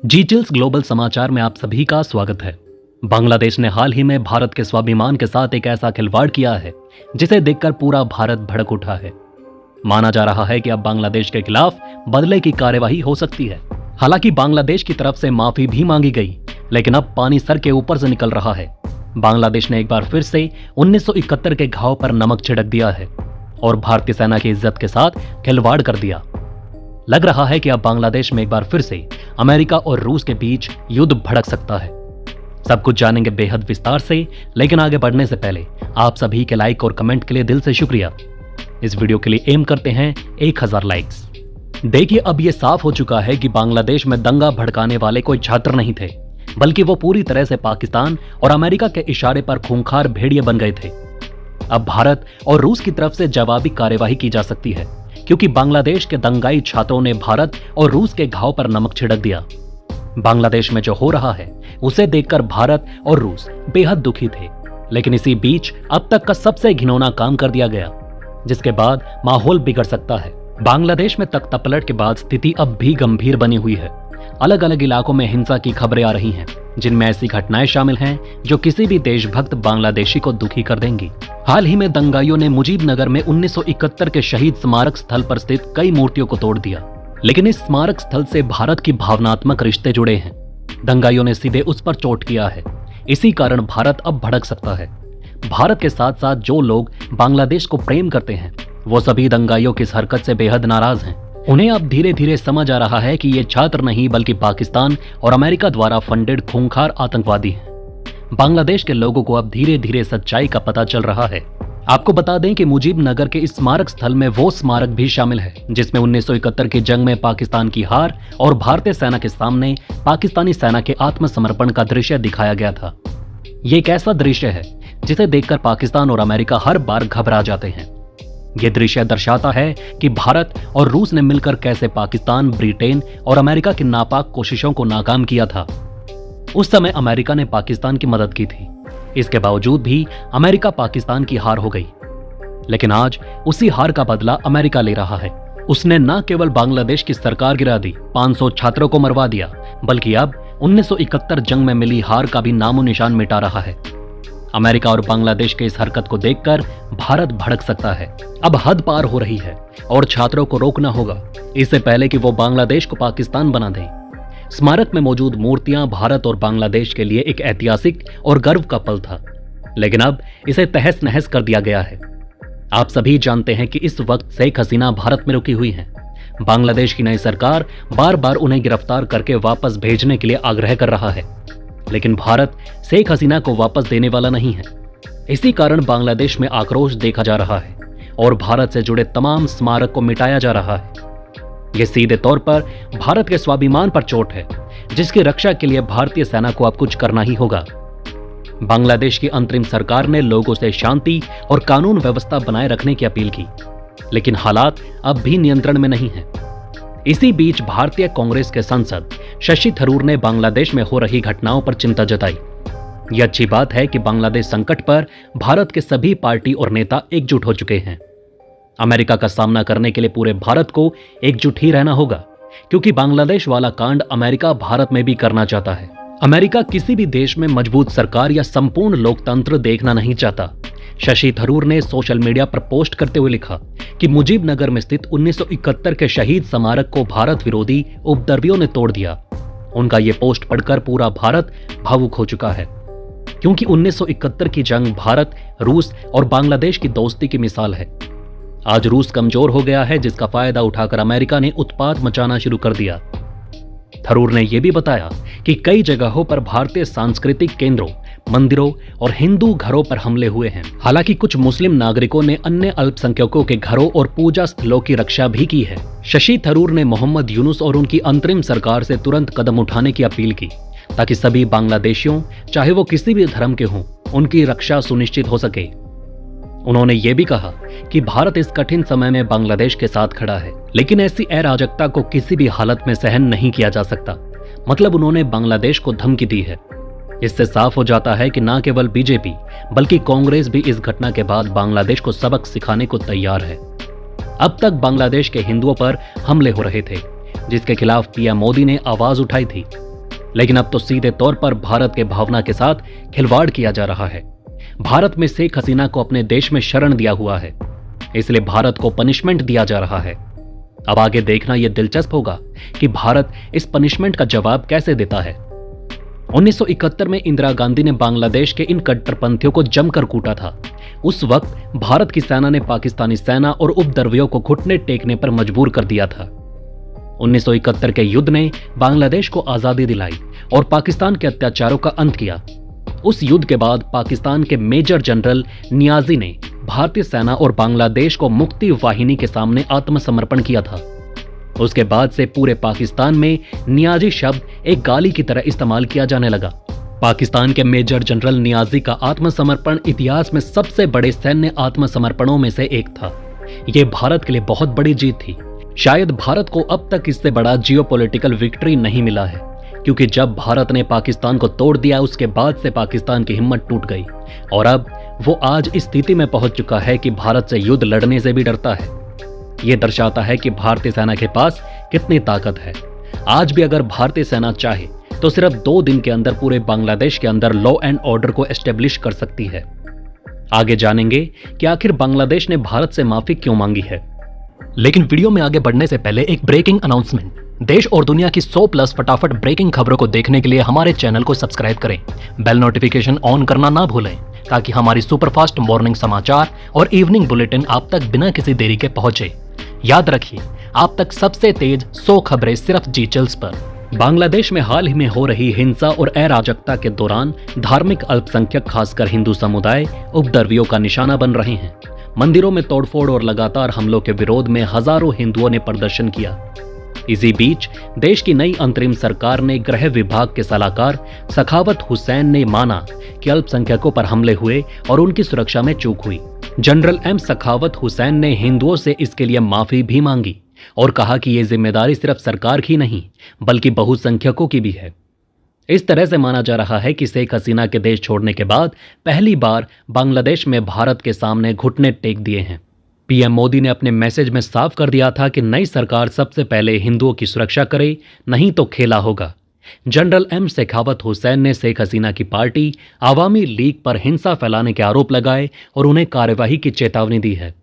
जीटीएल्स global समाचार में आप सभी का स्वागत है। बांग्लादेश ने हाल ही में भारत के स्वाभिमान के साथ एक ऐसा खिलवाड़ किया है जिसे देखकर पूरा भारत भड़क उठा है। माना जा रहा है कि अब बांग्लादेश के खिलाफ बदले की कार्यवाही हो सकती है। हालांकि बांग्लादेश की तरफ से माफी भी मांगी गई, लेकिन अब पानी सर के ऊपर से निकल रहा है। बांग्लादेश ने एक बार फिर से 1971 के घाव पर नमक छिड़क दिया है और भारतीय सेना की इज्जत के साथ खिलवाड़ कर दिया। लग रहा है कि अब बांग्लादेश में एक बार फिर से अमेरिका और रूस के बीच युद्ध भड़क सकता है। सब कुछ जानेंगे बेहद विस्तार से, लेकिन आगे बढ़ने से पहले आप सभी के लाइक और कमेंट के लिए दिल से शुक्रिया। इस वीडियो के लिए एम करते हैं 1000 लाइक्स। देखिए, अब यह साफ हो चुका है कि बांग्लादेश में दंगा भड़काने वाले कोई छात्र नहीं थे, बल्कि वो पूरी तरह से पाकिस्तान और अमेरिका के इशारे पर खूंखार भेड़िए बन गए थे। अब भारत और रूस की तरफ से जवाबी कार्यवाही की जा सकती है, क्योंकि बांग्लादेश के दंगाई छात्रों ने भारत और रूस के घाव पर नमक छिड़क दिया। बांग्लादेश में जो हो रहा है उसे देखकर भारत और रूस बेहद दुखी थे, लेकिन इसी बीच अब तक का सबसे घिनौना काम कर दिया गया, जिसके बाद माहौल बिगड़ सकता है। बांग्लादेश में तख्तापलट के बाद स्थिति अब भी गंभीर बनी हुई है। अलग अलग इलाकों में हिंसा की खबरें आ रही हैं, जिनमें ऐसी घटनाएं शामिल हैं जो किसी भी देशभक्त बांग्लादेशी को दुखी कर देंगी। हाल ही में दंगाइयों ने मुजीबनगर में 1971 के शहीद स्मारक स्थल पर स्थित कई मूर्तियों को तोड़ दिया, लेकिन इस स्मारक स्थल से भारत की भावनात्मक रिश्ते जुड़े हैं। दंगाइयों ने सीधे उस पर चोट किया है। इसी कारण भारत अब भड़क सकता है। भारत के साथ साथ जो लोग बांग्लादेश को प्रेम करते हैं, वो सभी दंगाइयों की इस हरकत से बेहद नाराज हैं। उन्हें अब धीरे धीरे समझ आ रहा है कि ये छात्र नहीं बल्कि पाकिस्तान और अमेरिका द्वारा फंडेड खूंखार आतंकवादी हैं। बांग्लादेश के लोगों को अब धीरे धीरे सच्चाई का पता चल रहा है। आपको बता दें कि मुजीबनगर के इस स्मारक स्थल में वो स्मारक भी शामिल है जिसमें 1971 की जंग में पाकिस्तान की हार और भारतीय सेना के सामने पाकिस्तानी सेना के आत्मसमर्पण का दृश्य दिखाया गया था। ये एक ऐसा दृश्य है जिसे देखकर पाकिस्तान और अमेरिका हर बार घबरा जाते हैं। यह दृश्य दर्शाता है कि भारत और रूस ने मिलकर कैसे पाकिस्तान, ब्रिटेन और अमेरिका की नापाक कोशिशों को नाकाम किया था। उस समय अमेरिका ने पाकिस्तान की मदद की थी। इसके बावजूद भी अमेरिका पाकिस्तान की हार हो गई, लेकिन आज उसी हार का बदला अमेरिका ले रहा है। उसने न केवल बांग्लादेश की सरकार गिरा दी, 500 छात्रों को मरवा दिया, बल्कि अब 1971 जंग में मिली हार का भी नामो निशान मिटा रहा है। अमेरिका और बांग्लादेश के इस हरकत को देखकर भारत भड़क सकता है। अब हद पार हो रही है और छात्रों को रोकना होगा, इससे पहले कि वो बांग्लादेश को पाकिस्तान बना दें। स्मारक में मौजूद मूर्तियां भारत और बांग्लादेश के लिए एक ऐतिहासिक और गर्व का पल था, लेकिन अब इसे तहस नहस कर दिया गया है। आप सभी जानते हैं कि इस वक्त शेख हसीना भारत में रुकी हुई हैं। बांग्लादेश की नई सरकार बार बार उन्हें गिरफ्तार करके वापस भेजने के लिए आग्रह कर रहा है, लेकिन भारत शेख हसीना को वापस देने वाला नहीं है। इसी कारण बांग्लादेश में आक्रोश देखा जा रहा है और भारत से जुड़े तमाम स्मारक को मिटाया जा रहा है। यह सीधे तौर पर भारत के स्वाभिमान पर चोट है, जिसकी रक्षा के लिए भारतीय सेना को अब कुछ करना ही होगा। बांग्लादेश की अंतरिम सरकार ने लोगों से शांति और कानून व्यवस्था बनाए रखने की अपील की, लेकिन हालात अब भी नियंत्रण में नहीं है। इसी बीच भारतीय कांग्रेस के सांसद शशि थरूर ने बांग्लादेश में हो रही घटनाओं पर चिंता जताई। यह अच्छी बात है कि बांग्लादेश संकट पर भारत के सभी पार्टी और नेता एकजुट हो चुके हैं। अमेरिका का सामना करने के लिए पूरे भारत को एकजुट ही रहना होगा, क्योंकि बांग्लादेश वाला कांड अमेरिका भारत में भी करना चाहता है। अमेरिका किसी भी देश में मजबूत सरकार या संपूर्ण लोकतंत्र देखना नहीं चाहता। शशि थरूर ने सोशल मीडिया पर पोस्ट करते हुए लिखा कि मुजीबनगर में स्थित 1971 के शहीद स्मारक को भारत विरोधी उपद्रवियों ने तोड़ दिया। उनका यह पोस्ट पढ़कर पूरा भारत भावुक हो चुका है, क्योंकि 1971 की जंग भारत, रूस और बांग्लादेश की दोस्ती की मिसाल है। आज रूस कमजोर हो गया है, जिसका फायदा उठाकर अमेरिका ने उत्पात मचाना शुरू कर दिया। थरूर ने यह भी बताया कि कई जगहों पर भारतीय सांस्कृतिक केंद्रों, मंदिरों और हिंदू घरों पर हमले हुए हैं। हालांकि कुछ मुस्लिम नागरिकों ने अन्य अल्पसंख्यकों के घरों और पूजा स्थलों की रक्षा भी की है। शशि थरूर ने मोहम्मद यूनुस और उनकी अंतरिम सरकार से तुरंत कदम उठाने की अपील की, ताकि सभी बांग्लादेशियों, चाहे वो किसी भी धर्म के हों, उनकी रक्षा सुनिश्चित हो सके। उन्होंने ये भी कहा कि भारत इस कठिन समय में बांग्लादेश के साथ खड़ा है, लेकिन ऐसी अराजकता को किसी भी हालत में सहन नहीं किया जा सकता। मतलब उन्होंने बांग्लादेश को धमकी दी है। इससे साफ हो जाता है कि न केवल बीजेपी बल्कि कांग्रेस भी इस घटना के बाद बांग्लादेश को सबक सिखाने को तैयार है। अब तक बांग्लादेश के हिंदुओं पर हमले हो रहे थे, जिसके खिलाफ पीएम मोदी ने आवाज उठाई थी। लेकिन अब तो सीधे तौर पर भारत के भावना के साथ खिलवाड़ किया जा रहा है। भारत में शेख हसीना को अपने देश में शरण दिया हुआ है, इसलिए भारत को पनिशमेंट दिया जा रहा है। अब आगे देखना यह दिलचस्प होगा कि भारत इस पनिशमेंट का जवाब कैसे देता है। 1971 में इंदिरा गांधी ने बांग्लादेश के इन कट्टरपंथियों को जमकर कूटा था। उस वक्त भारत की सेना ने पाकिस्तानी सेना और उपद्रवियों को घुटने टेकने पर मजबूर कर दिया था। 1971 के युद्ध ने बांग्लादेश को आजादी दिलाई और पाकिस्तान के अत्याचारों का अंत किया। उस युद्ध के बाद पाकिस्तान के मेजर जनरल नियाजी ने भारतीय सेना और बांग्लादेश को मुक्ति वाहिनी के सामने आत्मसमर्पण किया था। उसके बाद से पूरे पाकिस्तान में नियाजी शब्द एक गाली की तरह इस्तेमाल किया जाने लगा। पाकिस्तान के मेजर जनरल नियाजी का आत्मसमर्पण इतिहास में सबसे बड़े सैन्य आत्मसमर्पणों में से एक था। यह भारत के लिए बहुत बड़ी जीत थी। शायद भारत को अब तक इससे बड़ा जियोपॉलिटिकल विक्ट्री नहीं मिला है, क्योंकि जब भारत ने पाकिस्तान को तोड़ दिया उसके बाद से पाकिस्तान की हिम्मत टूट गई और अब वो आज इस स्थिति में पहुंच चुका है कि भारत से युद्ध लड़ने से भी डरता है। यह दर्शाता है कि भारतीय सेना के पास कितनी ताकत है। आज भी अगर भारतीय सेना चाहे तो सिर्फ 2 दिन के अंदर पूरे बांग्लादेश के अंदर लॉ एंड ऑर्डर को एस्टेब्लिश कर सकती है। आगे जानेंगे कि आखिर बांग्लादेश ने भारत से माफी क्यों मांगी है। लेकिन वीडियो में आगे बढ़ने से पहले एक ब्रेकिंग अनाउंसमेंट। देश और दुनिया की 100+ फटाफट ब्रेकिंग खबरों को देखने के लिए हमारे चैनल को सब्सक्राइब करें, बेल नोटिफिकेशन ऑन करना ना भूलें, ताकि हमारी सुपरफास्ट मॉर्निंग समाचार और इवनिंग बुलेटिन आप तक बिना किसी देरी के पहुंचे। याद रखिए, आप तक सबसे तेज 100 खबरें सिर्फ जी चैनल्स पर। बांग्लादेश में हाल ही में हो रही हिंसा और अराजकता के दौरान धार्मिक अल्पसंख्यक खासकर हिंदू समुदाय उपद्रवियों का निशाना बन रहे हैं। मंदिरों में तोड़फोड़ और लगातार हमलों के विरोध में हजारों हिंदुओं ने प्रदर्शन किया। इसी बीच देश की नई अंतरिम सरकार ने गृह विभाग के सलाहकार सखावत हुसैन ने माना कि अल्पसंख्यकों पर हमले हुए और उनकी सुरक्षा में चूक हुई। जनरल एम सखावत हुसैन ने हिंदुओं से इसके लिए माफी भी मांगी और कहा कि यह जिम्मेदारी सिर्फ सरकार की नहीं बल्कि बहुसंख्यकों की भी है। इस तरह से माना जा रहा है कि शेख हसीना के देश छोड़ने के बाद पहली बार बांग्लादेश में भारत के सामने घुटने टेक दिए हैं। पीएम मोदी ने अपने मैसेज में साफ कर दिया था कि नई सरकार सबसे पहले हिंदुओं की सुरक्षा करे, नहीं तो खेला होगा। जनरल एम शेखावत हुसैन ने शेख हसीना की पार्टी आवामी लीग पर हिंसा फैलाने के आरोप लगाए और उन्हें कार्यवाही की चेतावनी दी है।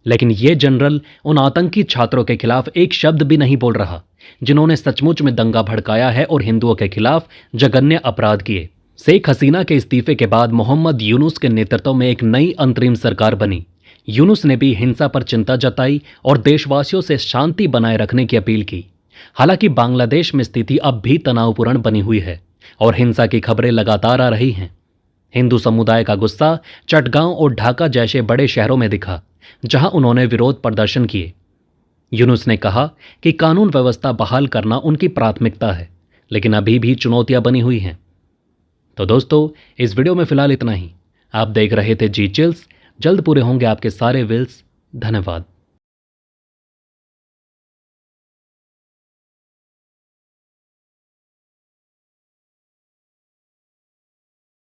लेकिन ये जनरल उन आतंकी छात्रों के खिलाफ एक शब्द भी नहीं बोल रहा जिन्होंने सचमुच में दंगा भड़काया है और हिंदुओं के खिलाफ जघन्य अपराध किए। शेख हसीना के इस्तीफे के बाद मोहम्मद यूनुस के नेतृत्व में एक नई अंतरिम सरकार बनी। यूनुस ने भी हिंसा पर चिंता जताई और देशवासियों से शांति बनाए रखने की अपील की। हालांकि बांग्लादेश में स्थिति अब भी तनावपूर्ण बनी हुई है और हिंसा की खबरें लगातार आ रही हैं। हिंदू समुदाय का गुस्सा चटगांव और ढाका जैसे बड़े शहरों में दिखा, जहां उन्होंने विरोध प्रदर्शन किए। यूनुस ने कहा कि कानून व्यवस्था बहाल करना उनकी प्राथमिकता है, लेकिन अभी भी चुनौतियां बनी हुई हैं। तो दोस्तों, इस वीडियो में फिलहाल इतना ही। आप देख रहे थे जी चिल्स। जल्द पूरे होंगे आपके सारे विल्स। धन्यवाद।